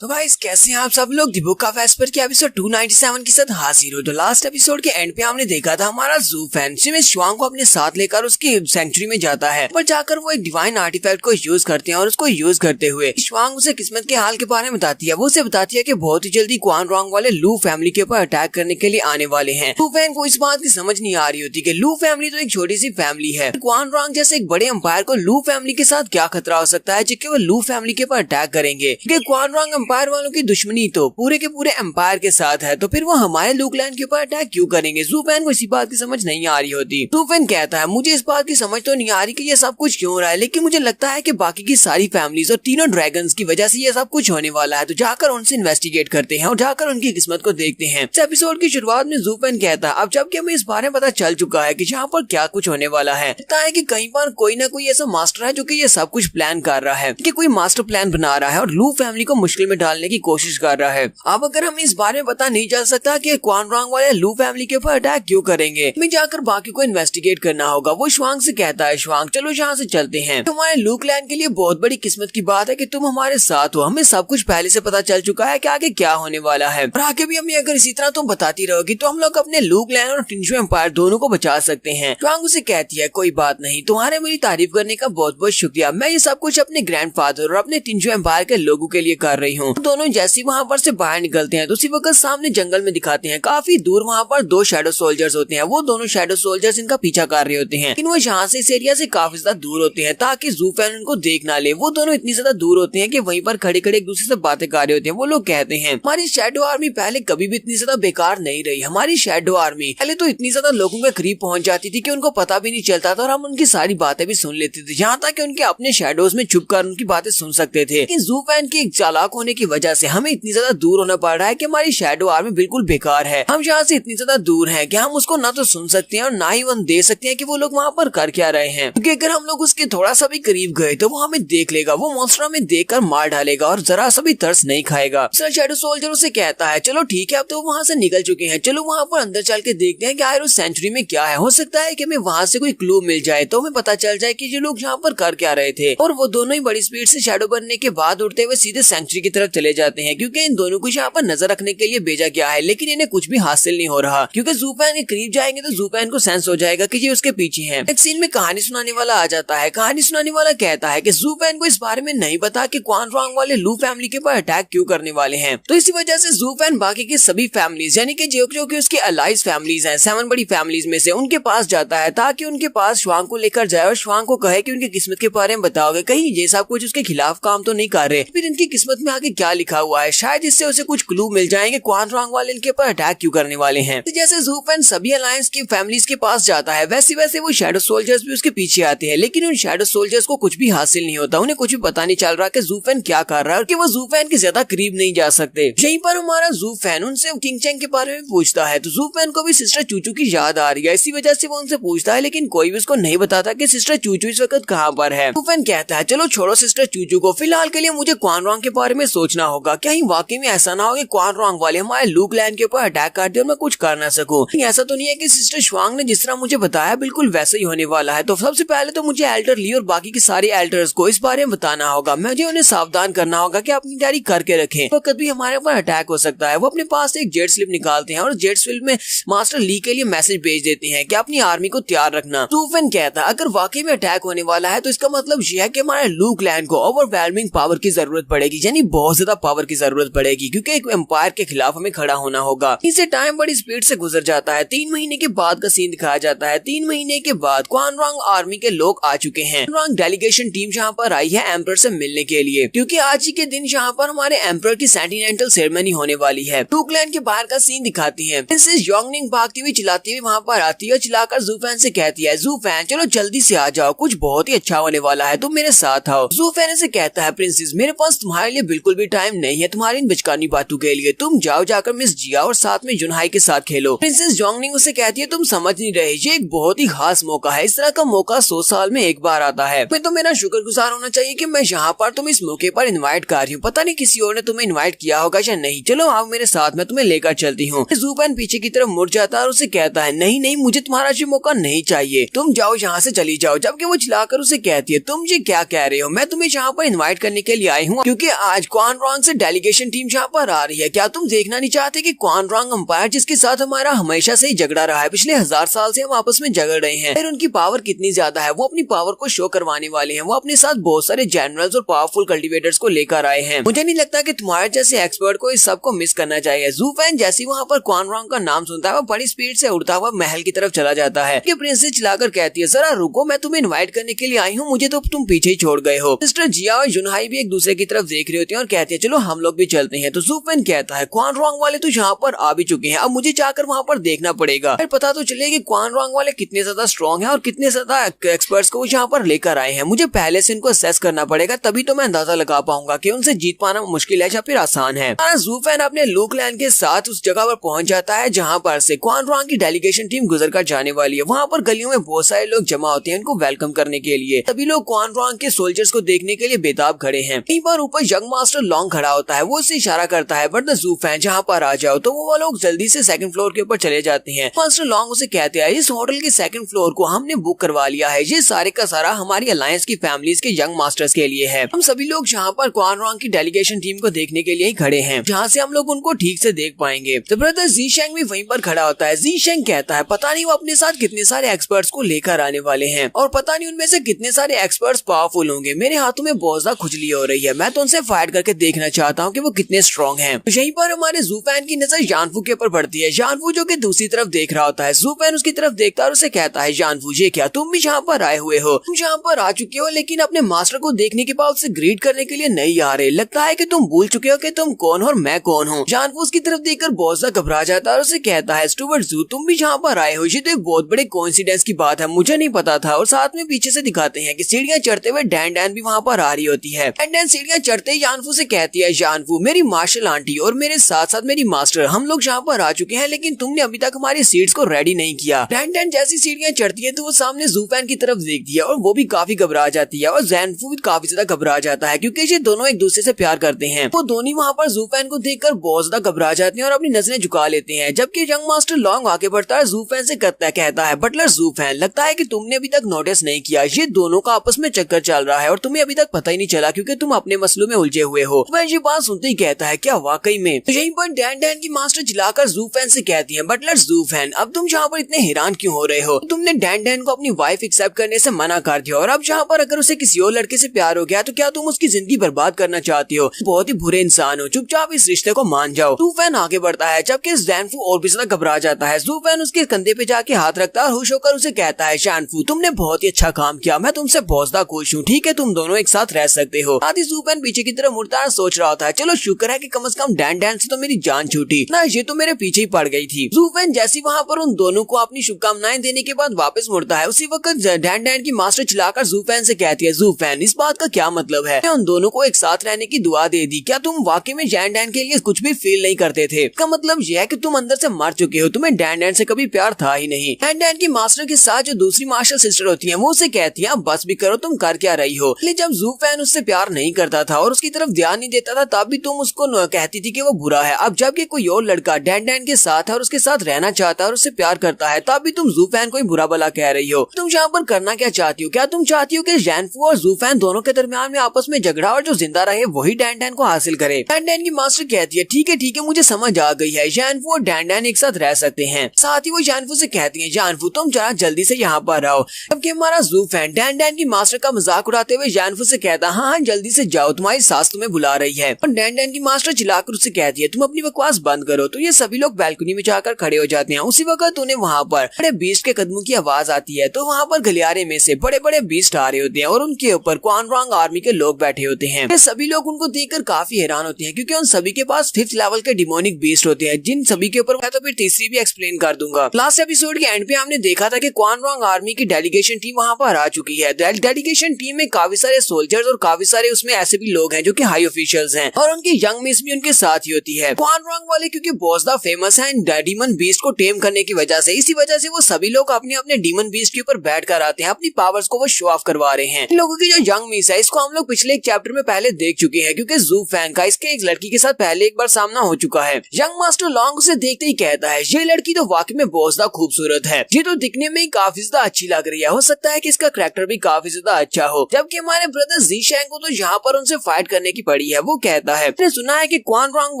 तो गाइस कैसे हैं आप सब लोग। द बुक ऑफ एस्पर के एपिसोड 297 के साथ हाजिर हो। तो लास्ट एपिसोड के एंड पे हमने देखा था हमारा जू फैन श्वांग को अपने साथ लेकर उसकी सेंचुरी में जाता है, पर जाकर वो एक डिवाइन आर्टिफैक्ट को यूज करते हैं और उसको यूज करते हुए श्वांग उसे किस्मत के हाल के बारे में बताती है। वो उसे बताती है कि बहुत ही जल्दी क्वान रॉन्ग वाले लू फैमिली के ऊपर अटैक करने के लिए आने वाले हैं। लू फैन को इस बात की समझ नहीं आ रही होती कि लू फैमिली तो एक छोटी सी फैमिली है, क्वान रॉन्ग जैसे एक बड़े एम्पायर को लू फैमिली के साथ क्या खतरा हो सकता है जिसके वो लू फैमिली के ऊपर अटैक करेंगे। क्योंकि क्वान रॉन्ग एम्पायर वालों की दुश्मनी तो पूरे के पूरे एम्पायर के साथ है, तो फिर वो हमारे लूकलैंड के ऊपर अटैक क्यों करेंगे। जू फैन को इसी बात की समझ नहीं आ रही होती। जू फैन कहता है मुझे इस बात की समझ तो नहीं आ रही कि ये सब कुछ क्यों हो रहा है, लेकिन मुझे लगता है कि बाकी की सारी फैमिलीज और तीनों ड्रैगन्स की वजह से ये सब कुछ होने वाला है। तो जाकर उनसे इन्वेस्टिगेट करते हैं और जाकर उनकी किस्मत को देखते हैं। इस एपिसोड की शुरुआत में जू फैन कहता है अब जबकि हमें इस बारे में पता चल चुका है कि यहाँ पर क्या कुछ होने वाला है, लगता है कि कहीं पर कोई ना कोई ऐसा मास्टर है जो कि ये सब कुछ प्लान कर रहा है, कि कोई मास्टर प्लान बना रहा है और लू फैमिली को मुश्किल में डालने की कोशिश कर रहा है। अब अगर हमें इस बारे में पता नहीं चल सकता कि क्वान रॉन्ग वाले लू फैमिली के ऊपर अटैक क्यों करेंगे, हमें जाकर बाकी को इन्वेस्टिगेट करना होगा। वो श्वांग से कहता है श्वांग चलो यहाँ से चलते हैं, तुम्हारे लू क्लैन के लिए बहुत बड़ी किस्मत की बात है कि तुम हमारे साथ हो। हमें सब कुछ पहले से पता चल चुका है कि आगे क्या होने वाला है, और आगे भी हमें अगर इसी तरह तुम बताती रहोगी तो हम लोग अपने लू क्लैन और टिंजू एम्पायर दोनों को बचा सकते हैं। श्वांग उसे कहती है कोई बात नहीं, तुम्हारे मेरी तारीफ करने का बहुत बहुत शुक्रिया। मैं ये सब कुछ अपने ग्रैंडफादर और अपने टिंजू एम्पायर के लोगों के लिए कर रही हूँ। दोनों जैसे वहाँ पर से बाहर निकलते हैं तो उसी वक्त सामने जंगल में दिखाते हैं काफी दूर वहाँ पर दो शैडो सोल्जर्स होते हैं। वो दोनों शैडो सोल्जर्स इनका पीछा कर रहे होते हैं, लेकिन वो यहाँ से इस एरिया से काफी ज्यादा दूर होते हैं ताकि जू फैन उनको देख ना ले। वो दोनों इतनी ज्यादा दूर होते हैं कि वहीं पर खड़े खड़े एक दूसरे से बातें कर रहे होते हैं। वो लोग कहते हैं हमारी शैडो आर्मी पहले कभी भी इतनी ज्यादा बेकार नहीं रही। हमारी शैडो आर्मी पहले तो इतनी ज्यादा लोगों के करीब पहुंच जाती थी कि उनको पता भी नहीं चलता था और हम उनकी सारी बातें भी सुन लेते थे, यहाँ तक कि उनके अपने शैडोज में छुप कर उनकी बातें सुन सकते थे। लेकिन जू फैन के चालाक होने की वजह से हमें इतनी ज्यादा दूर होना पड़ रहा है कि हमारी शैडो आर्मी बिल्कुल बेकार है। हम यहाँ से इतनी ज्यादा दूर हैं कि हम उसको ना तो सुन सकते हैं और ना ही हम देख सकते हैं कि वो लोग वहाँ पर कर क्या रहे हैं, क्योंकि अगर हम लोग उसके थोड़ा सा भी करीब गए तो वो हमें देख लेगा। वो मॉन्स्टर हमें देखकर मार डालेगा और जरा सा भी तरस नहीं खाएगा। सर शैडो सोल्जर उसे कहता है चलो ठीक है अब तो वहाँ से निकल चुके हैं, चलो वहाँ पर अंदर चल के देखते हैं कि आखिर उस सेंचुरी में क्या है। हो सकता है कि हमें वहाँ से कोई क्लू मिल जाए तो हमें पता चल जाए कि ये लोग यहाँ पर कर क्या रहे थे। और वो दोनों ही बड़ी स्पीड से शैडो बनने के बाद उड़ते हुए सीधे सेंचुरी की तरफ चले जाते हैं, क्योंकि इन दोनों को यहाँ पर नजर रखने के लिए भेजा गया है। लेकिन इन्हें कुछ भी हासिल नहीं हो रहा, क्योंकि जू फैन के करीब जाएंगे तो जू फैन को सेंस हो जाएगा कि ये उसके पीछे हैं। एक सीन में कहानी सुनाने वाला आ जाता है। कहानी सुनाने वाला कहता है कि जू फैन को इस बारे में नहीं पता कि क्वान रॉन्ग वाले लू फैमिली के ऊपर अटैक क्यों करने वाले हैं। तो इसी वजह से जू फैन बाकी की सभी फैमिलीज यानी कि जो कि उसके अलाइज फैमिलीज हैं, 7 बड़ी फैमिलीज में से उनके पास जाता है ताकि उनके पास श्वांग को लेकर जाए और श्वांग को कहे कि उनकी किस्मत के बारे में बताओगे, कहीं ये सब कुछ उसके खिलाफ काम तो नहीं कर रहे, फिर इनकी किस्मत में आगे क्या लिखा हुआ है, शायद इससे उसे कुछ क्लू मिल जाएंगे क्वान रॉन्ग वाले इनके ऊपर अटैक क्यों करने वाले हैं। तो जैसे जू फैन सभी अलायंस की फैमिलीज के पास जाता है वैसे वैसे वो शैडो सोल्जर्स भी उसके पीछे आते हैं, लेकिन उन शैडो सोल्जर्स को कुछ भी हासिल नहीं होता। उन्हें कुछ भी पता नहीं चल रहा कि जू फैन क्या कर रहा है और कि वो जू फैन के ज्यादा करीब नहीं जा सकते। यहीं पर हमारा जू फैन उनसे किंग चैंग के बारे में पूछता है, तो जू फैन को भी सिस्टर चूचू की याद आ रही है। इसी वजह से वो उनसे पूछता है, लेकिन कोई भी उसको नहीं बताता कि सिस्टर चूचू इस वक्त कहाँ पर है। जू फैन कहता है चलो छोड़ो सिस्टर चूचू को, फिलहाल के लिए मुझे क्वान रॉन्ग के बारे में सोचना होगा। कहीं वाकई में ऐसा ना हो कि क्वान रॉन्ग वाले हमारे लू क्लैन के ऊपर अटैक कर दे और मैं कुछ कर ना सकूं। ऐसा तो नहीं है कि सिस्टर श्वांग ने जिस तरह मुझे बताया बिल्कुल वैसे ही होने वाला है। तो सबसे पहले तो मुझे एल्डर ली और बाकी के सारे एल्डर्स को इस बारे में बताना होगा। मुझे उन्हें सावधान करना होगा कि अपनी तैयारी करके रखें, तो कभी हमारे ऊपर अटैक हो सकता है। वो अपने पास एक जेट स्लिप निकालते हैं और जेट स्लिप में मास्टर ली के लिए मैसेज भेज देते हैं कि अपनी आर्मी को तैयार रखना। जू फैन कहता है अगर वाकई में अटैक होने वाला है तो इसका मतलब यह है कि हमारे लू क्लैन को ओवरवेलमिंग पावर की जरूरत पड़ेगी, यानी बहुत ज्यादा पावर की जरूरत पड़ेगी, क्योंकि एक एम्पायर के खिलाफ हमें खड़ा होना होगा। इसे टाइम बड़ी स्पीड से गुजर जाता है। 3 महीने के बाद का सीन दिखाया जाता है। 3 महीने के बाद क्वान रॉन्ग आर्मी के लोग आ चुके हैं। रॉन्ग डेलीगेशन टीम यहाँ पर आई है एम्परर से मिलने के लिए, क्योंकि आज ही के दिन यहाँ पर हमारे एम्परर की सेंटिनेंटल सेरेमनी होने वाली है। लू क्लैन के बाहर का सीन दिखाती है। प्रिंसेस योंगनिंग भागती हुई चिल्लाती हुई वहाँ पर आती है और चिल्लाकर जू फैन से कहती है जू फैन चलो जल्दी से आ जाओ, कुछ बहुत ही अच्छा होने वाला है, तुम मेरे साथ आओ। जू फैन से कहता है प्रिंसेस मेरे पास तुम्हारे लिए बिल्कुल भी टाइम नहीं है तुम्हारी इन बचकानी बातों के लिए, तुम जाओ जाकर मिस जिया और साथ में जुनहाई के साथ खेलो। प्रिंसेस योंगनिंग उसे कहती है तुम समझ नहीं रहे, ये एक बहुत ही खास मौका है। इस तरह का मौका 100 साल में एक बार आता है। मैं तो मेरा शुक्रगुजार होना चाहिए कि मैं यहाँ पर तुम इस मौके पर इनवाइट कर रही हूँ। पता नहीं किसी और ने तुम्हें इनवाइट किया होगा या नहीं, चलो आओ मेरे साथ, मैं तुम्हें लेकर चलती हूँ। जू फैन पीछे की तरफ मुड़ जाता है और उसे कहता है नहीं नहीं मुझे तुम्हारा ये मौका नहीं चाहिए, तुम जाओ यहाँ से चली जाओ। जबकि वो चिल्लाकर उसे कहती है तुम ये क्या कह रहे हो, मैं तुम्हें यहाँ पर इनवाइट करने के लिए आई हूँ क्योंकि आज क्वान रॉन्ग से डेलीगेशन टीम यहाँ पर आ रही है। क्या तुम देखना नहीं चाहते कि क्वान रॉन्ग अंपायर जिसके साथ हमारा हमेशा से ही झगड़ा रहा है, पिछले 1000 साल से हम आपस में झगड़ रहे हैं, फिर उनकी पावर कितनी ज्यादा है, वो अपनी पावर को शो करवाने वाले हैं। वो अपने साथ बहुत सारे जनरल्स और पावरफुल कल्टिवेटर्स को लेकर आए हैं। मुझे नहीं लगता कि तुम्हारे जैसे एक्सपर्ट को इस सब को मिस करना चाहिए। ज़ू फैन जैसे वहाँ पर क्वान रॉन्ग का नाम सुनता है वो बड़ी स्पीड से उड़ता हुआ महल की तरफ चला जाता है। प्रिंसेस चिल्लाकर कहती है, जरा रुको, मैं तुम्हें इनवाइट करने के लिए आई हूँ, मुझे तो तुम पीछे ही छोड़ गए हो। मिस्टर जिया और जुनहाई भी एक दूसरे की तरफ देख रहे होते हैं और कहते हैं चलो हम लोग भी चलते हैं। तो ज़ू फैन कहता है क्वान रॉन्ग वाले तो यहाँ पर आ भी चुके हैं, अब मुझे जाकर वहाँ पर देखना पड़ेगा, फिर पता तो चले कि क्वान रॉन्ग वाले कितने ज्यादा स्ट्रॉन्ग हैं और कितने ज्यादा एक्सपर्ट्स को यहाँ पर लेकर आए हैं। मुझे पहले से इनको असेस करना पड़ेगा, तभी तो मैं अंदाजा लगा पाऊंगा कि उनसे जीत पाना मुश्किल है या फिर आसान है। ज़ू फैन अपने लूक लैंड के साथ उस जगह पर पहुंच जाता है जहाँ पर से क्वान रॉन्ग की डेलीगेशन टीम गुजर कर जाने वाली है। वहाँ पर गलियों में बहुत सारे लोग जमा होते हैं उनको वेलकम करने के लिए। सभी लोग क्वान रॉन्ग के सोल्जर्स को देखने के लिए बेताब खड़े हैं। कहीं पर ऊपर यंग मास्टर लॉन्ग खड़ा होता है, वो उससे इशारा करता है बट द ज़ू फैन जहाँ पर आ जाओ, तो वो लोग जल्दी से सेकंड फ्लोर के ऊपर चले जाते हैं। मास्टर लॉन्ग उसे कहते हैं इस होटल के सेकंड फ्लोर को हमने बुक करवा लिया है, ये सारे का सारा हमारी अलायंस की फैमिलीज के यंग मास्टर्स के लिए है। हम सभी लोग यहाँ पर क्वान रॉन्ग की डेलीगेशन टीम को देखने के लिए ही खड़े हैं, जहाँ से हम लोग उनको ठीक से देख पाएंगे। तो ब्रदर जी शेंग भी वहीं पर खड़ा होता है। जी शेंग कहता है पता नहीं वो अपने साथ कितने सारे एक्सपर्ट्स को लेकर आने वाले हैं और पता नहीं उनमें से कितने सारे एक्सपर्ट्स पावरफुल होंगे। मेरे हाथों में बहुत ज्यादा खुजली हो रही है, मैं तो उनसे फाइट करके देखना चाहता हूँ कि वो कितने स्ट्रॉन्ग हैं। तो यहीं पर हमारे ज़ू फैन की नजर जानफू के ऊपर पड़ती है। जानफू जो कि दूसरी तरफ देख रहा होता है। ज़ू फैन उसकी तरफ देखता है और उसे कहता है जानफू ये क्या तुम भी यहाँ पर आए हुए हो? तुम यहाँ पर आ चुके हो लेकिन अपने मास्टर को देखने के बाद उसे ग्रीट करने के लिए नहीं आ रहे। लगता है कि तुम भूल चुके हो कि तुम कौन हो और मैं कौन हूँ। जानफू उसकी तरफ देखकर बहुत ज्यादा घबरा जाता है और उसे कहता है स्टुअर्ट ज़ू तुम भी यहाँ पर आए हो, ये तो एक बहुत बड़े कोइंसिडेंस की बात है, मुझे नहीं पता था। और साथ में पीछे से दिखाते हैं कि सीढ़ियाँ चढ़ते हुए डैन डैन भी वहाँ पर आ रही होती है। डैन सीढ़ियाँ चढ़ते ही जानफू से कहती है जानफू मेरी मार्शल आंटी और मेरे साथ साथ मेरी मास्टर हम लोग यहाँ पर आ चुके हैं, लेकिन तुमने अभी तक हमारी सीट्स को रेडी नहीं किया। डैन जैसी सीढ़ियाँ चढ़ती है तो वो सामने ज़ू फैन की तरफ देखती है और वो भी काफी घबरा जाती है और जानफू भी काफी ज्यादा घबरा जाता है क्योंकि ये दोनों एक दूसरे से प्यार करते हैं। वो दोनों वहाँ पर ज़ू फैन को देखकर बहुत ज्यादा घबरा जाते हैं और अपनी नजरें झुका लेते हैं। जबकि यंग मास्टर लॉन्ग आगे बढ़ता है, ज़ू फैन से कहता है बटलर ज़ू फैन लगता है कि तुमने अभी तक नोटिस नहीं किया, ये दोनों का आपस में चक्कर चल रहा है और तुम्हें अभी तक पता ही नहीं चला क्योंकि तुम अपने मसलों में उलझे हुए हो। वह ये बात सुनते ही कहता है क्या वाकई में? तो यहीं पर डैन की मास्टर चिल्लाकर ज़ू फैन से कहती है बटलर ज़ू फैन अब तुम यहाँ पर इतने हैरान क्यों हो रहे हो? तुमने डैन को अपनी वाइफ एक्सेप्ट करने से मना कर दिया और अब यहाँ पर अगर उसे किसी और लड़के से प्यार हो गया तो क्या तुम उसकी जिंदगी बर्बाद करना चाहती हो? बहुत ही बुरे इंसान हो, चुपचाप इस रिश्ते को मान जाओ। ज़ू फैन आगे बढ़ता है जबकि जानफू और भी ज्यादा घबरा जाता है। ज़ू फैन उसके कंधे पे जाके हाथ रखता है और खुश होकर उसे कहता है जानफू तुमने बहुत ही अच्छा काम किया, मैं तुमसे बहुत ज्यादा खुश हूँ, ठीक है तुम दोनों एक साथ रह सकते हो। आदि ज़ू फैन पीछे की तरफ मुड़ता है, सोच रहा होता है चलो शुक्र है कि कम से कम डैन से तो मेरी जान छूटी ना, ये तो मेरे पीछे ही पड़ गई थी। ज़ू फैन जैसी वहाँ पर उन दोनों को अपनी शुभकामनाएं देने के बाद वापस मुड़ता है, उसी वक्त डैन की मास्टर चिल्लाकर ज़ू फैन से कहती है ज़ू फैन इस बात का क्या मतलब है? उन दोनों को एक साथ रहने की दुआ दे दी, क्या तुम वाकई में डैन के लिए कुछ भी फील नहीं करते थे? इसका मतलब यह है कि तुम अंदर से मर चुके हो, तुम्हें डैन से कभी प्यार था ही नहीं। डैन की मास्टर के साथ जो दूसरी मास्टर सिस्टर होती है वो उसे कहती है बस भी करो, तुम कर क्या रही हो? लेकिन जब ज़ू फैन उससे प्यार नहीं करता था और उसकी तरफ ध्यान नहीं देता था तब भी तुम उसको कहती थी कि वो बुरा है। अब जब कोई और लड़का डैन के साथ है और उसके साथ रहना चाहता है और उससे प्यार करता है तब भी तुम ज़ू फैन को ही बुरा भला कह रही हो। तुम यहाँ पर करना क्या चाहती हो? क्या तुम चाहती हो कि जानफू और ज़ू फैन दोनों के दरमियान में आपस में झगड़ा और जो जिंदा रहे वही डैन को हासिल करे? डैन की मास्टर कहती है ठीक है मुझे समझ आ गई है, जानफू और डैन एक साथ रह सकते हैं। साथ ही वो जानफू से कहती है जानफू तुम जरा जल्दी से यहाँ पर आओ। जबकि हमारा ज़ू फैन डैन की मास्टर का मजाक उड़ाते हुए जानफू से कहता हाँ जल्दी से जाओ, तुम्हारी सास तुम्हें बुला रही है। और डैन की मास्टर चिल्लाकर उससे कहती है तुम अपनी बकवास बंद करो। तो ये सभी लोग बैल्कनी में जाकर खड़े हो जाते हैं। उसी वक्त उन्हें वहाँ पर बड़े बीस्ट के कदमों की आवाज आती है, तो वहाँ पर गलियारे में से बड़े बड़े बीस्ट आ रहे होते हैं और उनके ऊपर क्वान रॉन्ग आर्मी के लोग बैठे होते हैं। ये सभी लोग उनको देखकर काफी हैरान होते हैं क्योंकि उन सभी के पास 5th लेवल के डिमोनिक बीस्ट होते हैं, जिन सभी के ऊपर मैं तो फिर तीसरी भी एक्सप्लेन कर दूंगा। लास्ट एपिसोड के एंड पे हमने देखा था कि क्वान रॉन्ग आर्मी की डेलीगेशन टीम वहाँ पर आ चुकी है। डेलीगेशन टीम में काफी सारे सोल्जर्स और काफी सारे उसमें ऐसे भी लोग हैं जो कि हाई ऑफिशियल्स हैं और उनकी यंग मिस भी उनके साथ ही होती है। क्वान रॉन्ग वाले क्योंकि बहुत ज्यादा फेमस है डीमन बीस्ट को टेम करने की वजह से, इसी वजह से वो सभी लोग अपने अपने डीमन बीस्ट के ऊपर बैठ कर आते हैं, अपनी पावर्स को वो शो ऑफ करवा रहे हैं। इन लोगों की जो यंग मिस है इसको हम लोग पिछले एक चैप्टर में पहले देख चुके हैं क्योंकि ज़ू फैन का इसके एक लड़की के साथ पहले एक बार सामना हो चुका है। यंग मास्टर लॉन्ग उसे देखते ही कहता है ये लड़की तो वाकई में बहुत ज्यादा खूबसूरत है, ये तो दिखने में काफी ज्यादा अच्छी लग रही है, हो सकता है कि इसका कैरेक्टर भी काफी ज्यादा अच्छा हो। जबकि हमारे ब्रदर जी शेंग को तो यहाँ पर उनसे फाइट करने की बड़ी है। वो कहता है मैंने सुना है कि क्वान रॉन्ग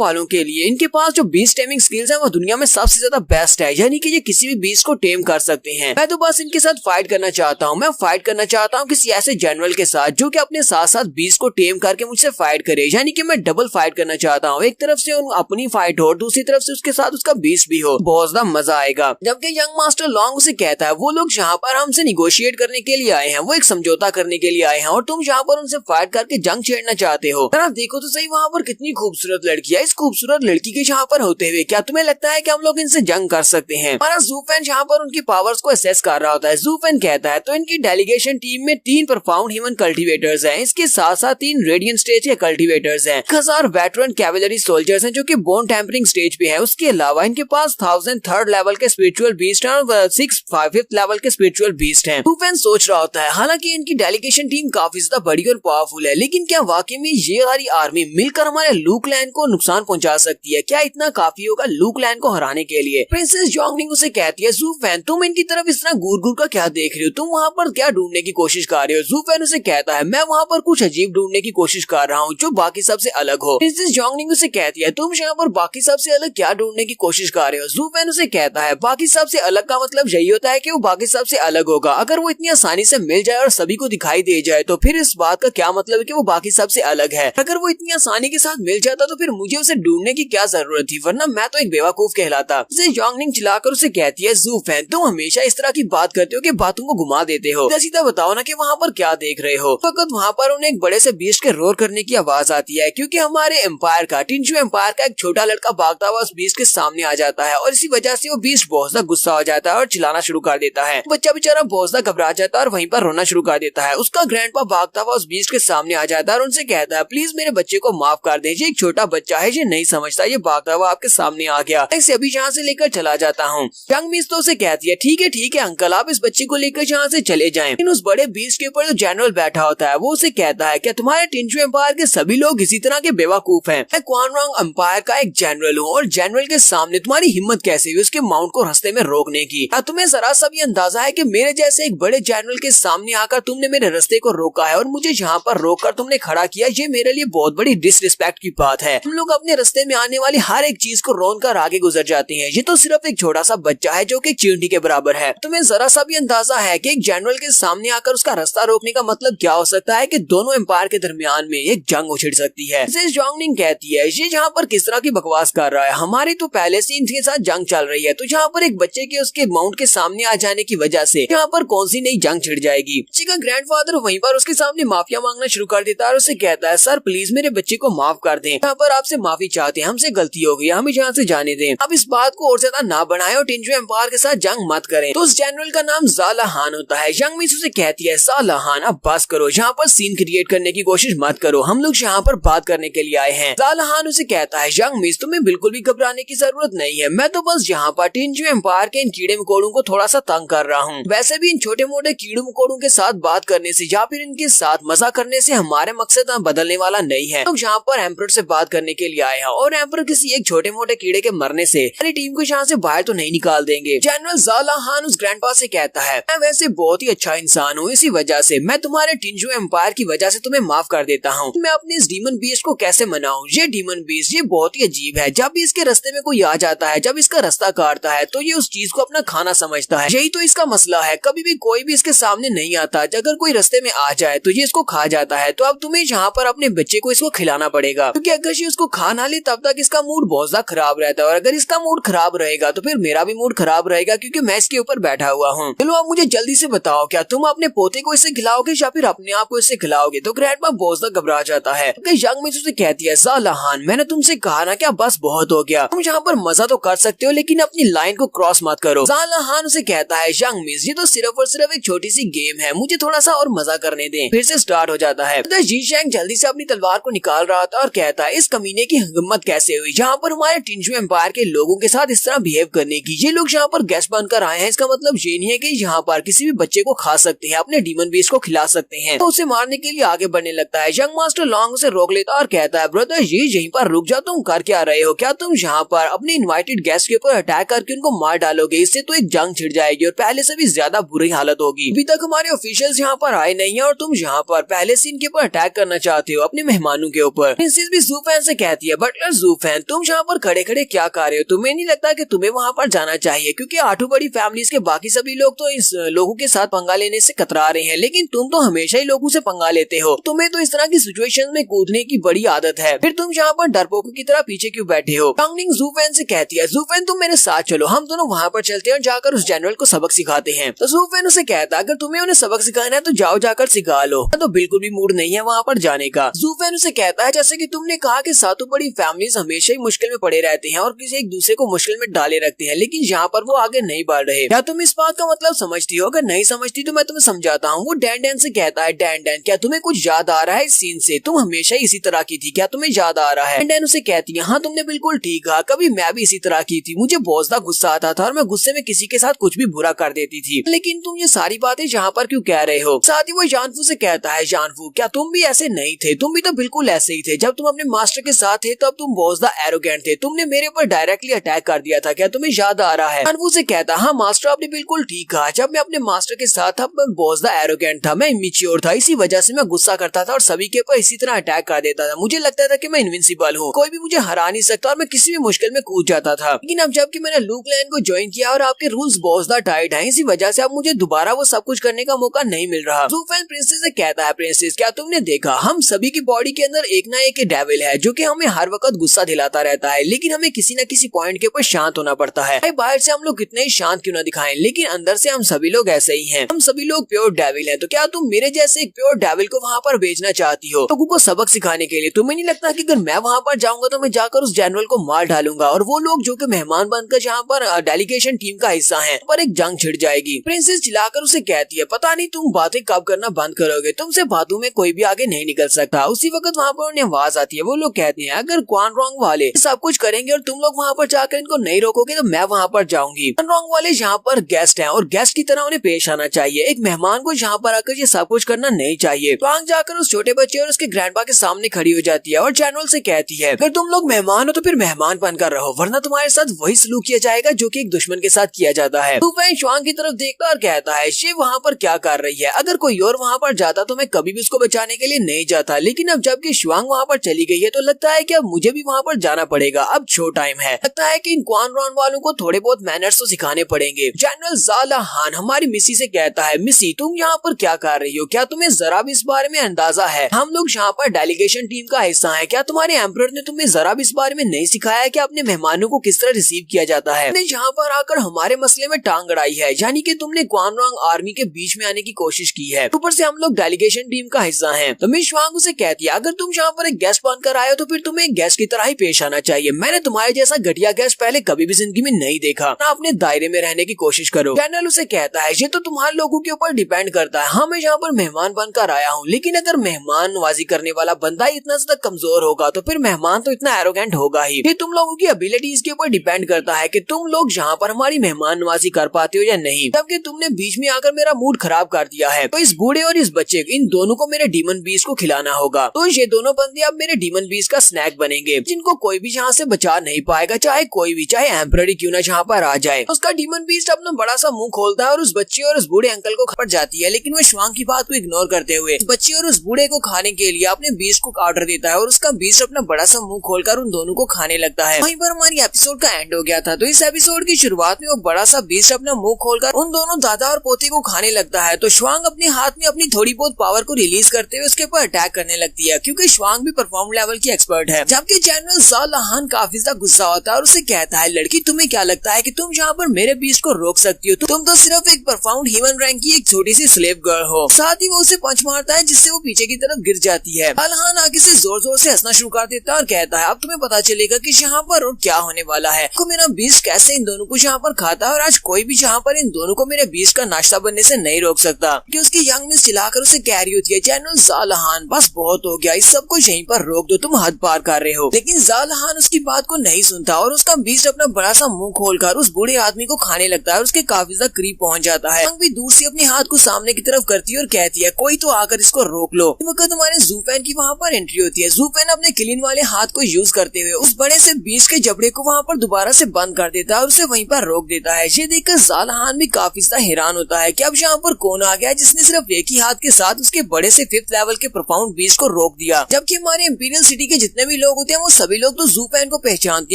वालों के लिए इनके पास जो बीस्ट टेमिंग स्किल्स है वो दुनिया में सबसे ज्यादा बेस्ट है, यानी कि ये किसी भी बीस्ट को टेम कर सकते हैं। मैं तो बस इनके साथ फाइट करना चाहता हूँ। मैं फाइट करना चाहता हूँ किसी ऐसे जनरल के साथ जो कि अपने साथ साथ बीस्ट को टेम करके मुझसे फाइट करे, यानी कि मैं डबल फाइट करना चाहता हूँ। एक तरफ से अपनी फाइट हो और दूसरी तरफ से उसके साथ उसका बीस्ट भी हो, बहुत ज्यादा मजा आएगा। जबकि यंग मास्टर लॉन्ग उसे कहता है वो लोग यहाँ पर हमसे निगोशिएट करने के लिए आए हैं, वो एक समझौता करने के लिए आए हैं और तुम यहाँ पर उनसे फाइट करके जंग छेड़ना चाहते हो। आप देखो तो सही वहाँ पर कितनी खूबसूरत लड़की है। इस खूबसूरत लड़की के यहाँ पर होते हुए क्या तुम्हें लगता है कि हम लोग इनसे जंग कर सकते हैं? हमारा ज़ूफेन यहाँ पर उनकी पावर्स को असेस कर रहा होता है। ज़ूफेन कहता है तो इनकी डेलीगेशन टीम में 3 परफाउंड ह्यूमन कल्टीवेटर्स हैं, इसके साथ साथ 3 रेडियंट स्टेज के कल्टीवेटर्स हैं, 1000 वेटरन कैवेलरी सोल्जर्स हैं जो कि बोन टेम्परिंग स्टेज पे है। उसके अलावा इनके पास 1000 थर्ड लेवल के स्पिरिचुअल बीस्ट और 6 5th लेवल के स्पिरिचुअल बीस्ट हैं। ज़ूफेन सोच रहा होता है हालांकि इनकी डेलीगेशन टीम काफी ज्यादा बड़ी और पावरफुल है, लेकिन क्या वाकई में ये सारी आर्मी मिलकर हमारे लू क्लैन को नुकसान पहुंचा सकती है? क्या इतना काफी होगा लू क्लैन को हराने के लिए? प्रिंसेस जोंगनिंग उसे कहती है ज़ूफेन तुम इनकी तरफ इस तरह घूर घूर का क्या देख रहे हो? तुम वहाँ पर क्या ढूंढने की कोशिश कर रहे हो? ज़ूफेन उसे कहता है मैं वहाँ पर कुछ अजीब ढूंढने की कोशिश कर रहा हूँ जो बाकी सबसे अलग हो। प्रिंसेस जोंगनिंग उसे कहती है तुम यहाँ पर बाकी सबसे अलग क्या ढूंढने की कोशिश कर रहे हो? ज़ूफेन उसे कहता है बाकी सबसे अलग का मतलब यही होता है कि वो बाकी सबसे अलग होगा। अगर वो इतनी आसानी से मिल जाए और सभी को दिखाई दे जाए तो फिर इस बात का क्या मतलब है कि वो बाकी सबसे अलग है? अगर वो इतनी आसानी के साथ मिल जाता तो फिर मुझे उसे ढूंढने की क्या जरूरत थी, वरना मैं तो एक बेवकूफ कहलाता। उसे जोंगनिंग चिल्लाकर उसे कहती है ज़ूफेन तुम हमेशा इस तरह की बात करते हो कि बातों को घुमा देते हो। सीधा बताओ ना कि वहाँ पर क्या देख रहे हो। फकत वहाँ पर उन्हें एक बड़े से बीस्ट के रोर करने की आवाज आती है क्योंकि हमारे एम्पायर का टिंजू एम्पायर का एक छोटा लड़का भागता हुआ उस बीस्ट के सामने आ जाता है और इसी वजह से वो बीस्ट बहुत ज्यादा गुस्सा हो जाता है और चिल्लाना शुरू कर देता है। बच्चा बेचारा बहुत ज्यादा घबरा जाता है और वहीं पर रोना शुरू कर देता है। उसका ग्रैंडपा भागता हुआ उस बीस्ट के सामने आ जाता है और उनसे कहता है प्लीज मेरे बच्चे को माफ कर दीजिए, एक छोटा बच्चा है, ये नहीं समझता, ये भागता हुआ आपके सामने आ गया, इसे अभी यहाँ से लेकर चला जाता हूँ। यंग मिस तो उसे कहती है ठीक है अंकल आप इस बच्चे को लेकर यहाँ से चले जाएं। लेकिन उस बड़े बीस्ट के ऊपर जो जनरल बैठा होता है वो उसे कहता है क्या तुम्हारे टिंजू एम्पायर के सभी लोग इसी तरह के बेवकूफ हैं? मैं क्वान रॉन्ग एम्पायर का एक जनरल हूँ और जनरल के सामने तुम्हारी हिम्मत कैसे हुई उसके माउंट को रास्ते में रोकने की? क्या तुम्हें जरा सा भी अंदाजा है कि मेरे जैसे एक बड़े जनरल के सामने आकर तुमने मेरे रास्ते को रोका है और मुझे यहाँ पर रोककर तुमने खड़ा किया? ये मेरे लिए बहुत बड़ी डिसरिस्पेक्ट की बात है। हम लोग अपने रास्ते में आने वाली हर एक चीज को रोन कर आगे गुजर जाते हैं, ये तो सिर्फ एक छोटा सा बच्चा है जो कि चींटी के बराबर है। तुम्हें जरा सा भी अंदाजा है कि एक जनरल के सामने आकर उसका रास्ता रोकने का मतलब क्या हो सकता है? कि दोनों एम्पायर के दरमियान में एक जंग उछिड़ सकती है। जोंगनिंग कहती है ये यहाँ पर किस तरह की बकवास कर रहा है, हमारी तो पहले से इनके साथ जंग चल रही है, तो यहाँ पर एक बच्चे के उसके माउंट के सामने आ जाने की वजह से यहाँ पर कौन सी नई जंग छिड़ जाएगी? बच्चे का ग्रैंडफादर वहीं पर उसके सामने माफिया मांगना शुरू कर देता है और उसे कहता है सर प्लीज मेरे बच्चे को माफ कर दें, यहाँ पर आपसे माफी चाहते हैं, हमसे गलती हो गई, हमें यहाँ से जाने दें। अब इस बात को और ज्यादा ना बढ़ाएं और टिंजू एम्पायर के साथ जंग मत करें। तो उस जनरल का नाम ज़ाला हान होता है। यंग मिस उसे कहती है ज़ाला हान अब बस करो, यहाँ पर सीन क्रिएट करने की कोशिश मत करो, हम लोग यहाँ पर बात करने के लिए आए हैं। ज़ाला हान उसे कहता है यंग मिस तुम्हें बिल्कुल भी घबराने की जरूरत नहीं है, मैं तो बस यहाँ पर टिंजू एम्पायर के इन कीड़े मकोड़ों को थोड़ा सा तंग कर रहा हूँ। वैसे भी इन छोटे मोटे कीड़े मकोड़ों के साथ बात करने से या फिर इनके साथ मजा करने से हमारे मकसद बदलने वाला नहीं है। तो यहाँ पर एम्परर से बात करने के लिए आए हैं और एम्परर किसी एक छोटे मोटे कीड़े के मरने से हमारी टीम को यहाँ से बाहर तो नहीं निकाल देंगे। जनरल ज़ाला हान उस ग्रैंडपा से कहता है मैं वैसे बहुत ही अच्छा इंसान हूँ, इसी वजह से मैं तुम्हारे टिंजू एम्पायर की वजह से तुम्हें माफ कर देता हूँ। मैं अपने इस डीमन बीस्ट को कैसे मनाऊं? ये डीमन बीस्ट ये बहुत ही अजीब है, जब भी इसके रास्ते में कोई आ जाता है, जब इसका रास्ता काटता है तो ये उस चीज को अपना खाना समझता है। यही तो इसका मसला है, कभी भी कोई भी इसके सामने नहीं आता, अगर कोई रास्ते में आ जाए तो ये इसको खा जाता है। तो अब तुम्हें यहाँ पर अपने बच्चे को इसको खिलाना पड़ेगा, क्योंकि अगर ये उसको खा ना ले तब तक इसका मूड बहुत ज्यादा खराब रहता है और अगर इसका मूड खराब रहेगा तो फिर मेरा भी मूड खराब रहेगा क्योंकि मैं इसके ऊपर बैठा हुआ हूँ। चलो आप मुझे जल्दी से बताओ क्या तुम अपने पोते को इससे खिलाओगे या फिर अपने आप को इससे खिलाओगे? तो ग्रैंडपा बहुत ज्यादा घबरा जाता है। यंग मिस उसे कहती है ज़ाला हान मैंने तुमसे कहा ना क्या बस बहुत हो गया, तुम यहाँ पर मजा तो कर सकते हो लेकिन अपनी लाइन को क्रॉस मत करो। ज़ाला हान उसे कहता है यंग मिस ये तो सिर्फ और सिर्फ एक छोटी सी गेम है, मुझे थोड़ा सा और मजा करने दें। फिर से स्टार्ट हो जाता है। तो जी शैंग जल्दी से अपनी तलवार को निकाल रहा था और कहता है इस कमीने की हिम्मत कैसे हुई यहाँ पर हमारे टिंजू एम्पायर के लोगों के साथ इस तरह बिहेव करने की? ये लोग यहाँ पर गेस्ट बनकर आए हैं, इसका मतलब ये नहीं है कि यहाँ पर किसी भी बच्चे को खा सकते हैं, अपने डीमन बीस्ट को खिला सकते हैं। तो उसे मारने के लिए आगे बढ़ने लगता है। यंग मास्टर लॉन्ग उसे रोक लेता और कहता है ब्रदर ये यहीं पर रुक जा, तुम कर क्या रहे हो? क्या तुम यहाँ पर अपने इनवाइटेड गेस्ट के ऊपर अटैक करके उनको मार डालोगे? इससे तो एक जंग छिड़ जाएगी और पहले से भी ज्यादा बुरी हालत होगी। अभी तक हमारे ऑफिशियल्स यहाँ पर आए नहीं है और तुम यहाँ पर पहले से इनके ऊपर अटैक करना चाहते हो, अपने मेहमानों के ऊपर। प्रिंसेस भी ज़ूफेन से कहती है, बटलर ज़ूफेन तुम यहाँ पर खड़े खड़े क्या कर रहे हो? तुम्हें नहीं लगता कि तुम्हें वहाँ पर जाना चाहिए? क्योंकि 8 बड़ी फैमिलीज के बाकी सभी लोग तो इस लोगों के साथ पंगा लेने से कतरा रहे हैं, लेकिन तुम तो हमेशा ही लोगों से पंगा लेते हो। तुम्हें तो इस तरह की सिचुएशन में कूदने की बड़ी आदत है, फिर तुम यहाँ पर डरपोकों की तरह पीछे क्यों बैठे हो? टांगनिंग ज़ूफेन से कहती है, ज़ूफेन तुम मेरे साथ चलो, हम दोनों वहाँ पर चलते हैं और जाकर उस जनरल को सबक सिखाते हैं। तो ज़ूफेन उसे कहता है, अगर तुम्हें उन्हें सबक सिखाना है तो जाओ जाकर सिखा लो। तो बिल्कुल भी मूड नहीं है वहाँ पर जाने का। ज़ूफेन उसे कहता है, जैसे कि तुमने कहा कि 7 बड़ी फैमिलीज हमेशा ही मुश्किल में पड़े रहते हैं और किसी एक दूसरे को मुश्किल में डाले रखते हैं, लेकिन यहाँ पर वो आगे नहीं बढ़ रहे। क्या तुम इस बात का मतलब समझती हो? अगर नहीं समझती तो मैं तुम्हें समझाता हूँ। वो डैन डैन से कहता है, डैन डैन क्या तुम्हें कुछ याद आ रहा है इस सीन से? तुम हमेशा इसी तरह की थी, क्या तुम्हें याद आ रहा है? डैन डैन उसे कहती है, हाँ तुमने बिल्कुल ठीक कहा, कभी मैं भी इसी तरह की थी। मुझे बहुत ज्यादा गुस्सा आता था और मैं गुस्से में किसी के साथ कुछ भी बुरा कर देती थी, लेकिन तुम ये सारी बातें यहाँ पर क्यों कह रहे हो? साथ ही वो जानफू से कहता है, जानफू क्या तुम भी ऐसे नहीं थे? तुम भी तो बिल्कुल ऐसे ही थे। जब तुम अपने मास्टर के साथ थे तब तुम बहुत ज्यादा एरोगेंट थे, तुमने मेरे ऊपर डायरेक्टली अटैक कर दिया था, क्या तुम्हें याद आ रहा है? जानफू से कहता, हाँ मास्टर आपने बिल्कुल ठीक कहा, जब मैं अपने मास्टर के साथ था मैं बहुत ज्यादा एरोगेंट था, मैं इमेच्योर था, इसी वजह से मैं गुस्सा करता था और सभी के ऊपर इसी तरह अटैक कर देता था। मुझे लगता था कि मैं इनविंसिबल हूँ, कोई भी मुझे हरा नहीं सकता और मैं किसी भी मुश्किल में कूद जाता था। लेकिन अब जबकि मैंने लू क्लैन को ज्वाइन किया और आपके रूल्स बहुत ज्यादा टाइट हैं, इसी वजह से अब मुझे दोबारा वो सब कुछ करने का मौका नहीं मिल रहा। ज़ूफेन प्रिंसेस से कहता है, प्रिंसेस क्या तुमने देखा, हम सभी की बॉडी के अंदर एक ना एक डेविल है जो कि हमें हर वक्त गुस्सा दिलाता रहता है, लेकिन हमें किसी न किसी पॉइंट के ऊपर शांत होना पड़ता है। बाहर से हम लोग कितने ही शांत क्यों ना दिखाएं, लेकिन अंदर से हम सभी लोग ऐसे ही हैं, हम सभी लोग प्योर डेविल हैं। तो क्या तुम मेरे जैसे एक प्योर डेविल को वहाँ पर भेजना चाहती हो लोगों को सबक सिखाने के लिए? तुम्हें नहीं लगता कि अगर मैं वहाँ पर जाऊंगा तो मैं जाकर उस जनरल को मार डालूंगा और वो लोग जो कि मेहमान बनकर जहाँ पर डेलीगेशन टीम का हिस्सा हैं पर एक जंग छिड़ जाएगी। प्रिंसेस चिल्लाकर उसे कहती है, पता नहीं तुम बातें कब करना बंद करोगे, तुमसे बातों में कोई भी आगे नहीं निकल सकता। उसी वक्त वहाँ पर उन्हें आवाज आती है, वो लोग कहते हैं, अगर क्वान रॉन्ग वाले सब कुछ करेंगे और तुम लोग वहाँ पर जाकर इनको नहीं रोकोगे तो मैं वहाँ पर जाऊंगी। क्वान रॉन्ग वाले यहाँ पर गेस्ट हैं और गेस्ट की तरह उन्हें पेश आना चाहिए, एक मेहमान को यहाँ पर आकर ये सब कुछ करना नहीं चाहिए। ट्वांग जाकर उस छोटे बच्चे और उसके ग्रैंडपा के सामने खड़ी हो जाती है और जनरल से कहती है, अगर तुम लोग मेहमान हो तो फिर मेहमान बनकर रहो, वरना तुम्हारे साथ वही सलूक किया जाएगा जो कि एक दुश्मन के साथ किया जाता है। ज़ूफेन श्वांग की तरफ देखता और कहता है, ये वहाँ पर क्या कर रही है? अगर कोई और वहाँ पर जाता तो मैं कभी भी उसको बचाने के लिए नहीं जाता, लेकिन अब जबकि श्वांग वहाँ पर चली गई है तो लगता है कि अब मुझे भी वहाँ पर जाना पड़ेगा। अब शो टाइम है, लगता है कि इन क्वान रॉन वालों को थोड़े बहुत मैनर्स तो सिखाने पड़ेंगे। जनरल ज़ाला हान हमारी मिसी से कहता है, मिसी तुम यहाँ पर क्या कर रही हो? क्या तुम्हें जरा भी इस बारे में अंदाजा है? हम लोग यहाँ पर डेलीगेशन टीम का हिस्सा है, क्या तुम्हारे एम्परर ने तुम्हें जरा भी इस बारे में नहीं सिखाया है कि अपने मेहमानों को किस तरह रिसीव किया जाता है? तुमने यहाँ पर आकर हमारे मसले में टांग अड़ाई है, यानी कि तुमने क्वान रॉन्ग आर्मी के बीच में आने की कोशिश की है, ऊपर से हम लोग डेलीगेशन टीम का हिस्सा हैं। तो मिस श्वांग उसे कहती है, अगर तुम यहाँ पर एक गेस्ट बनकर आए हो तो फिर तुम्हें एक गेस्ट की तरह ही पेश आना चाहिए। मैंने तुम्हारे जैसा घटिया गेस्ट पहले कभी भी जिंदगी में नहीं देखा, ना अपने दायरे में रहने की कोशिश करो। जनरल उसे कहता है, ये तो तुम्हारे लोगों के ऊपर डिपेंड करता है, हाँ मैं यहाँ पर मेहमान बनकर आया हूँ, लेकिन अगर मेहमान नवाजी करने वाला बंदा ही इतना ज्यादा कमजोर होगा तो फिर मेहमान तो इतना एरोगेंट होगा ही। ये तुम लोगों की एबिलिटीज के ऊपर डिपेंड करता है कि तुम लोग यहाँ पर हमारी मेहमान नवाजी कर पाते हो या नहीं। जबकि तुमने बीच में आकर मेरा मूड खराब कर दिया है, तो इस बूढ़े और इस बच्चे इन दोनों को मेरे डीमन बीस्ट को खिलाना होगा। तो ये दोनों बंदे अब मेरे डीमन बीस्ट का स्नैक बनेंगे, जिनको कोई भी यहाँ से बचा नहीं पाएगा, चाहे कोई भी, चाहे एम्परर क्यों ना यहाँ पर आ जाए। उसका डीमन बीस्ट अपना बड़ा सा मुंह खोलता है और उस बच्चे और उस बूढ़े अंकल को खबर जाती है, लेकिन वो श्वांग की बात को इग्नोर करते हुए बच्चे और उस बूढ़े को खाने के लिए अपने बीस्ट को ऑर्डर देता है और उसका बीस्ट अपना बड़ा सा मुंह खोलकर उन दोनों को खाने लगता है। वहीं पर हमारी एपिसोड का एंड हो गया था। तो इस एपिसोड की शुरुआत में वो बड़ा सा बीस्ट अपना मुंह खोलकर उन दोनों दादा और पोते को खाने लगता है, तो श्वांग अपने हाथ में अपनी थोड़ी बहुत पावर को रिलीज करते हुए उसके ऊपर अटैक करने लगती है, क्योंकि श्वांग भी परफॉर्म लेवल की एक्सपर्ट है। जबकि जनरल ज़ाला हान काफी ज्यादा गुस्सा होता है और उसे कहता है, लड़की तुम्हें क्या लगता है कि तुम यहाँ पर मेरे बीस्ट को रोक सकती हो? तुम तो सिर्फ एक परफॉर्म ह्यूमन रैंक की एक छोटी सी स्लेव गर्ल हो। साथ ही वो उसे पंच मारता है जिससे वो पीछे की तरफ गिर जाती है। अल्हान आगे से जोर जोर से हंसना शुरू कर देता है और कहता है, अब तुम्हें पता चलेगा कि यहाँ पर और क्या होने वाला है। को मेरा बीस्ट कैसे इन दोनों को यहाँ पर खाता है और आज कोई भी यहाँ पर इन दोनों को मेरे बीस्ट का नाश्ता बनने से नहीं रोक सकता। कि उसकी यंग मिस चिल्लाकर उसे कह रही होती है, जनरल ज़ाला हान बस बहुत हो गया, इस सब को यहीं पर रोक दो, तुम हद पार कर रहे हो। लेकिन ज़ाला हान उसकी बात को नहीं सुनता और उसका बीस्ट अपना बड़ा सा मुंह खोलकर उस बूढ़े आदमी को खाने लगता है और उसके काफी ज्यादा करीब पहुंच जाता है। भी दूर से अपने हाथ को सामने की तरफ करती है और कहती है, कोई तो आकर इसको रोक लो। इस वक्त हमारे ज़ूफेन की वहाँ पर एंट्री होती है। ज़ूफेन अपने क्लीन वाले हाथ को यूज करते हुए उस बड़े से बीस्ट के जबड़े को वहाँ पर दोबारा से बंद कर देता है और उसे वहीं पर रोक देता है। ये देखकर ज़ाला हान भी काफी ज्यादा हैरान होता है कि अब यहाँ पर कौन आ गया जिसने सिर्फ एक ही हाथ के साथ उसके बड़े से 5th लेवल के प्रोफाउंड बीस्ट को रोक दिया। जबकि हमारे इंपीरियल सिटी के जितने भी लोग होते हैं वो सभी लोग तो ज़ूफेन को पहचानते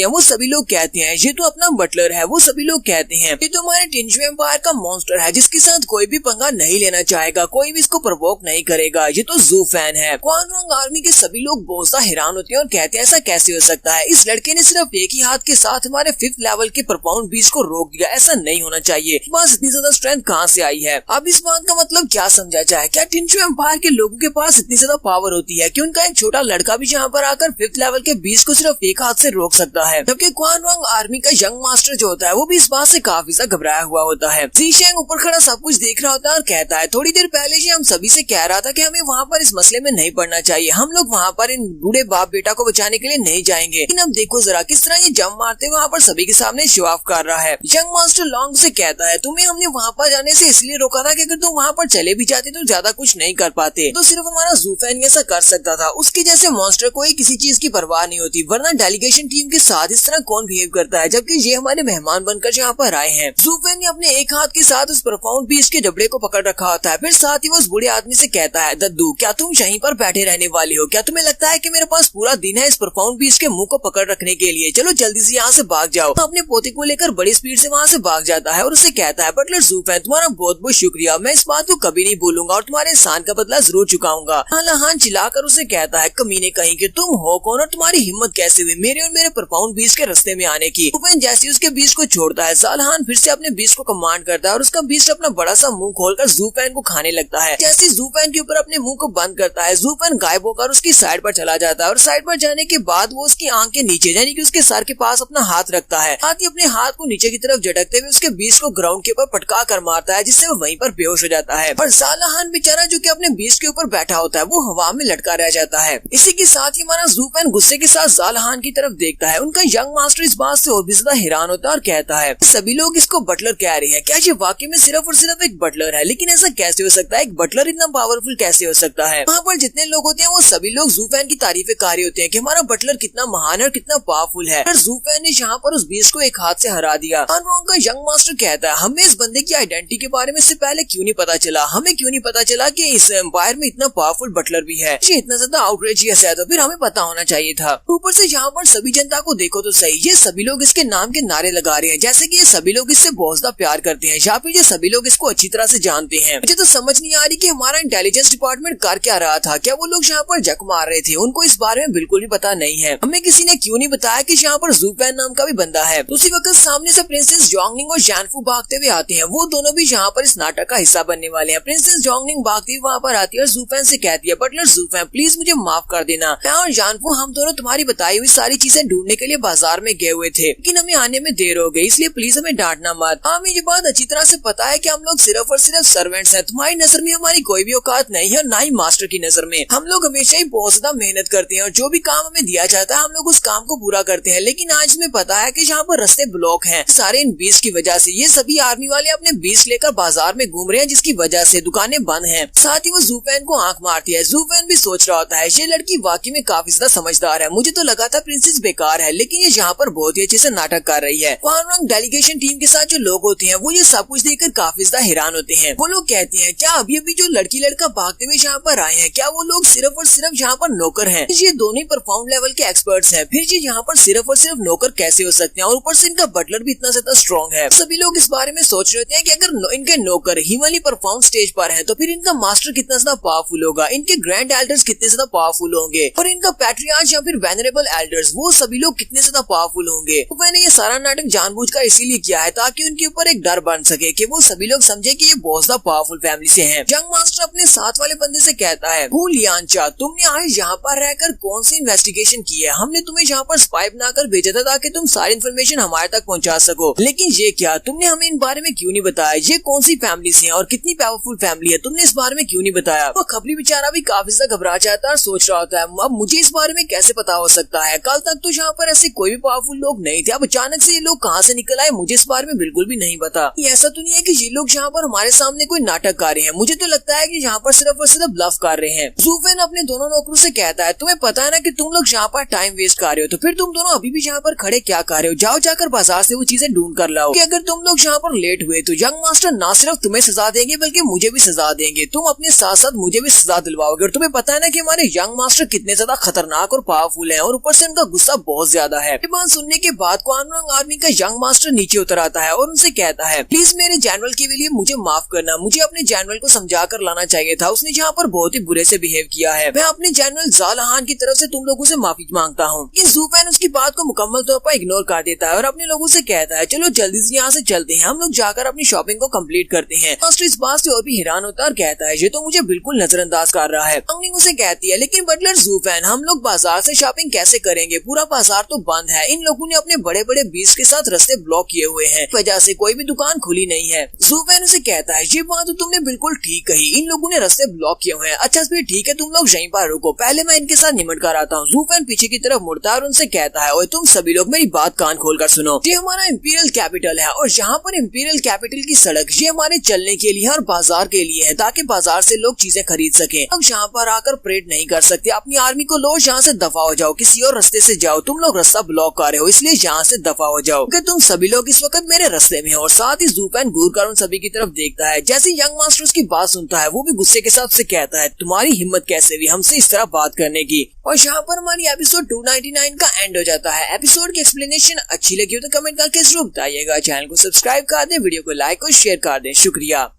हैं। वो सभी लोग कहते हैं ये तो अपना बटलर है। वो सभी लोग कहते हैं ये तो हमारे टिंजू एम्पायर का मॉन्स्टर है जिसके साथ कोई भी पंगा नहीं लेना चाहेगा, कोई भी इसको प्रवोक नहीं करेगा, ये तो ज़ूफेन है। क्वान रॉन्ग आर्मी के सभी लोग बहुत सा हैरान होते हैं और कहते हैं ऐसा कैसे हो सकता है, इस लड़के ने सिर्फ एक ही हाथ के साथ हमारे 5th लेवल के परपाउंड बीस्ट को रोक दिया, ऐसा नहीं होना चाहिए, बस इतनी ज्यादा स्ट्रेंथ कहाँ से आई है। अब इस बात का मतलब क्या समझा जाए, क्या टिंजू एम्पायर के लोगों के पास इतनी ज्यादा पावर होती है कि उनका एक छोटा लड़का भी यहाँ पर आकर 5th लेवल के बीस्ट को सिर्फ एक हाथ से रोक सकता है। जबकि क्वान रॉन्ग आर्मी का यंग मास्टर जो होता है वो भी इस बात से काफी ज्यादा घबराया हुआ होता है। ज़ीशेंग ऊपर खड़ा सब कुछ देख रहा होता है और कहता है थोड़ी देर पहले ही हम सभी से कह रहा था कि हमें वहाँ पर इस मसले में नहीं पड़ना चाहिए, हम लोग वहाँ पर इन बूढ़े बाप बेटा को बचाने के लिए नहीं जाएंगे। लेकिन अब देखो जरा किस तरह ये जंप मारते वहाँ पर सभी के सामने शो ऑफ कर रहा है। यंग मास्टर लॉन्ग से कहता है तुम्हें हमने वहाँ पर जाने से इसलिए रोका था कि अगर तुम वहाँ पर चले भी जाते तो ज्यादा कुछ नहीं कर पाते, तो सिर्फ हमारा ज़ूफेन ऐसा कर सकता था। उसके जैसे मॉन्स्टर को किसी चीज की परवाह नहीं होती, वरना डेलीगेशन टीम के साथ इस तरह कौन बिहेव करता है, जबकि ये हमारे मेहमान बनकर यहाँ पर आए हैं। ज़ूफेन ने अपने एक हाथ के साथ उस परफॉर्म बीस्ट के डबड़े को पकड़ रखा होता है, फिर साथ ही वो उस बूढ़े आदमी से कहता है दद्दू क्या तुम यहीं पर बैठे रहने वाले हो, क्या तुम्हें लगता है कि मेरे पास पूरा दिन है इस परफॉर्म बीस्ट के मुंह को पकड़ रखने के लिए, चलो जल्दी से यहाँ से भाग जाओ। तो अपने पोते को लेकर बड़ी स्पीड से वहाँ से भाग जाता है और उसे कहता है बटलर ज़ूफेन तुम्हारा बहुत बहुत शुक्रिया, मैं इस बात को कभी नहीं भूलूंगा और तुम्हारे एहसान का बदला जरूर चुकाऊंगा। ज़ालहान चिल्लाकर उसे कहता है कमीने कहीं कि तुम हो कौन और तुम्हारी हिम्मत कैसे हुई मेरे और मेरे परफॉर्म बीस्ट के रास्ते में आने की। ज़ूफेन जैसे उसके बीस्ट को छोड़ता है ज़ालहान फिर से अपने बीस्ट को कमांड करता है और उसका बीस्ट अपना बड़ा सा मुंह खोलकर ज़ूफेन को खाने लगता है। जैसे ज़ूफेन के ऊपर अपने मुंह को बंद करता है ज़ूफेन गायब होकर उसकी साइड पर चला जाता है और साइड पर जाने के बाद वो उसकी आंख के नीचे यानी कि उसके सर के पास अपना हाथ रखता है। साथ ही अपने हाथ को नीचे की तरफ झटकते हुए उसके बीस्ट को ग्राउंड के ऊपर पटका कर मारता है जिससे वो वहीं पर बेहोश हो जाता है। और ज़ालहान बेचारा जो कि अपने बीस्ट के ऊपर बैठा होता है वो हवा में लटका रह जाता है। इसी के साथ ही हमारा ज़ूफेन गुस्से के साथ ज़ालहान की तरफ देखता है। उनका यंग मास्टर इस बात से और भी ज्यादा हैरान होता है और कहता है सभी लोग इसको बटलर कह रहे हैं, क्या ये वाकई में सिर्फ और सिर्फ एक बटलर है, लेकिन ऐसा कैसे हो सकता है, एक बटलर इतना पावरफुल कैसे हो सकता है। वहाँ पर जितने लोग होते हैं वो सभी लोग ज़ूफेन की तारीफें कर रहे होते हैं कि हमारा बटलर कितना महान है और कितना पावरफुल है। ज़ूफेन ने यहाँ पर उस बीस्ट को एक हाथ से हरा दिया। क्वान रॉन्ग का यंग मास्टर कहता है हमें इस बंदे की आइडेंटिटी के बारे में इससे पहले क्यों नहीं पता चला, हमें क्यों नहीं पता चला कि इस एम्पायर में इतना पावरफुल बटलर भी है, ये इतना ज्यादा आउटरेजियस है तो फिर हमें पता होना चाहिए था। ऊपर से यहाँ पर सभी जनता को देखो तो सही, ये सभी लोग इसके नाम के नारे लगा रहे हैं जैसे कि ये सभी लोग इससे बहुत ज्यादा प्यार करते हैं या फिर ये सभी लोग इसको अच्छी तरह से जानते हैं। मुझे तो समझ नहीं आ रही कि हमारा इंटेलिजेंस डिपार्टमेंट कर क्या रहा था, क्या वो लोग यहाँ पर जक मार रहे थे, उनको इस बारे में बिल्कुल भी पता नहीं है। हमें किसी ने क्यों नहीं बताया कि यहाँ पर ज़ूफेन नाम का भी बंदा है। उसी वक्त सामने से प्रिंसेस जोंगनिंग और जानफू भागते हुए आते हैं, वो दोनों भी यहाँ पर इस नाटक का हिस्सा बनने वाले हैं। प्रिंसेस जोंगनिंग भागती हुई वहाँ पर आती है और ज़ूफेन से कहती है बटलर ज़ूफेन प्लीज मुझे माफ कर देना, मैं और जानफू हम दोनों तुम्हारी बताई हुई सारी चीजें ढूंढने के लिए बाजार में गए हुए थे, लेकिन हमें आने में देर हो गई, इसलिए प्लीज हमें डांटना मत। हमें ये बात अच्छी तरह से पता है कि हम लोग सिर्फ और सिर्फ सर्वेंट्स हैं, तुम्हारी नजर में हमारी कोई भी औकात नहीं है और ना ही मास्टर की नजर में। हम लोग हमेशा ही बहुत ज्यादा मेहनत करते हैं और जो भी काम हमें दिया जाता है हम लोग उस काम को पूरा करते हैं, लेकिन आज हमें पता है कि यहाँ पर रास्ते ब्लॉक हैं सारे इन बीस्ट की वजह से। ये सभी आर्मी वाले अपने बीस्ट लेकर बाजार में घूम रहे हैं जिसकी वजह से दुकानें बंद हैं। साथ ही वो ज़ूफेन को आंख मारती है। ज़ूफेन भी सोच रहा होता है ये लड़की वाकई में काफी ज्यादा समझदार है, मुझे तो लगा था प्रिंसेस बेकार है, लेकिन ये यहाँ पर बहुत ही अच्छे से नाटक कर रही है। क्वान रॉन्ग डेलीगेशन टीम के साथ जो लोग होते हैं वो ये सब कुछ देखकर काफी ज्यादा हैरान होते हैं। वो लोग कहते हैं क्या अभी अभी जो लड़की लड़का भागते हुए यहाँ पर आए हैं क्या वो लोग सिर्फ और सिर्फ यहाँ पर नौकर हैं? ये दोनों ही परफॉर्म लेवल के एक्सपर्ट्स हैं, फिर ये यहाँ पर सिर्फ और सिर्फ नौकर कैसे हो सकते हैं और ऊपर से इनका बटलर भी इतना ज्यादा स्ट्रॉन्ग है। सभी लोग इस बारे में सोच रहे होते हैं कि अगर इनके नौकर ही वाली परफॉर्म स्टेज पर है तो फिर इनका मास्टर कितना ज्यादा पावरफुल होगा, इनके ग्रैंड एल्डर्स कितने ज्यादा पावरफुल होंगे और इनका पैट्रियार्च या फिर वेनरेबल एल्डर्स वो सभी लोग कितने ज्यादा पावरफुल होंगे। तो मैंने ये सारा नाटक जानबूझकर इसीलिए किया है ताकि उनके ऊपर एक डर बन सके कि वो सभी लोग समझे कि ये बहुत ज्यादा पावरफुल फैमिली से हैं। यंग मास्टर अपने साथ वाले बंदे से कहता है लियांचा तुमने आज यहाँ पर रहकर कौन सी इन्वेस्टिगेशन की है, हमने तुम्हें यहाँ पर स्पाई बनाकर भेजा था ताकि तुम सारी इन्फॉर्मेशन हमारे तक पहुँचा सको, लेकिन ये क्या तुमने हमें इन बारे में क्यों नहीं बताया, ये कौन सी फैमिली है और कितनी पावरफुल फैमिली है, तुमने इस बारे में क्यों नहीं बताया। वो खबरी बेचारा भी काफी ज्यादा घबरा जाता है और सोच रहा होता है अब मुझे इस बारे में कैसे पता हो सकता है, कल तक तो यहाँ पर ऐसे कोई भी पावरफुल लोग नहीं थे, अब अचानक से ये लोग कहाँ से निकल आए मुझे इस बारे में बिल्कुल भी नहीं पता। ऐसा तो नहीं है कि ये लोग यहाँ पर हमारे सामने कोई नाटक कर रहे हैं, मुझे तो लगता है कि यहाँ पर सिर्फ और सिर्फ ब्लफ कर रहे हैं। ज़ूफेन अपने दोनों नौकरों से कहता है तुम्हें पता है ना कि तुम लोग यहाँ पर टाइम वेस्ट कर रहे हो, तो फिर तुम दोनों अभी भी यहाँ पर खड़े क्या कर रहे हो, जाओ जाकर बाजार से वो चीजें ढूंढ कर लाओ कि अगर तुम लोग यहाँ पर लेट हुए तो यंग मास्टर ना सिर्फ तुम्हें सजा देंगे बल्कि मुझे भी सजा देंगे, तुम अपने साथ साथ मुझे भी सजा दिलवाओगे और तुम्हें पता है ना कि हमारे यंग मास्टर कितने ज्यादा खतरनाक और पावरफुल हैं और ऊपर से उनका गुस्सा बहुत ज्यादा है। ये बात सुनने के बाद क्वानरंग आर्मी का यंग मास्टर नीचे उतर आता है और उनसे कहता है, प्लीज मेरे जनरल के लिए मुझे माफ करना, मुझे अपने जनरल को समझा कर लाना चाहिए था, उसने यहाँ पर बहुत ही बुरे से बिहेव किया है। मैं अपने जनरल ज़ालहान की तरफ से तुम लोगों से माफी मांगता हूँ। ये ज़ूफैन उसकी बात को मुकम्मल तौर पर इग्नोर कर देता है और अपने लोगों से कहता है, चलो जल्दी से यहाँ से चलते हैं, हम लोग जाकर अपनी शॉपिंग को कंप्लीट करते हैं। मास्टर इस बात से और भी हैरान होता है और कहता है, ये तो मुझे बिल्कुल नजरअंदाज कर रहा है। अंगनिंग उसे कहती है, लेकिन बटलर ज़ूफैन, हम लोग बाजार से शॉपिंग कैसे करेंगे, पूरा बाजार तो बंद है, इन लोगों ने अपने बड़े बड़े बीस्ट के साथ रास्ते ब्लॉक किए हुए हैं, वजह से कोई भी दुकान खुली नहीं है। ज़ूफैन उसे कहता है, ये बात तो तुमने बिल्कुल ठीक कही, इन लोगों ने रास्ते ब्लॉक किए हुए हैं। अच्छा फिर ठीक है, तुम लोग यहीं पर रुको, पहले मैं इनके साथ निमट कर आता हूँ। ज़ूफैन पीछे की तरफ मुड़ता है और उनसे कहता है, ओए तुम सभी लोग मेरी बात कान खोल कर सुनो, ये हमारा इंपीरियल कैपिटल है और यहाँ पर इंपीरियल कैपिटल की सड़क ये हमारे चलने के लिए और बाजार के लिए है, ताकि बाजार से लोग चीजें खरीद सके। अब यहाँ पर आकर परेड नहीं कर सकते, अपनी आर्मी को लो यहाँ से दफा हो जाओ, किसी और रास्ते से जाओ, तुम लोग रास्ता ब्लॉक कर रहे हो, इसलिए यहाँ से दफा हो जाओ, क्योंकि तुम सभी लोग इस वक्त मेरे रास्ते में हो। और साथ ही ज़ूफैन घूर कर उन सभी की तरफ देखता है। जैसे यंग मास्टर उसकी बात सुनता है, वो भी गुस्से के साथ से कहता है, तुम्हारी हिम्मत कैसे हुई हमसे इस तरह बात करने की। और यहाँ पर हमारी एपिसोड 299 का एंड हो जाता है। एपिसोड की एक्सप्लेनेशन अच्छी लगी हो तो कमेंट करके जरूर बताइएगा। चैनल को सब्सक्राइब कर दें, वीडियो को लाइक और शेयर कर दें। शुक्रिया।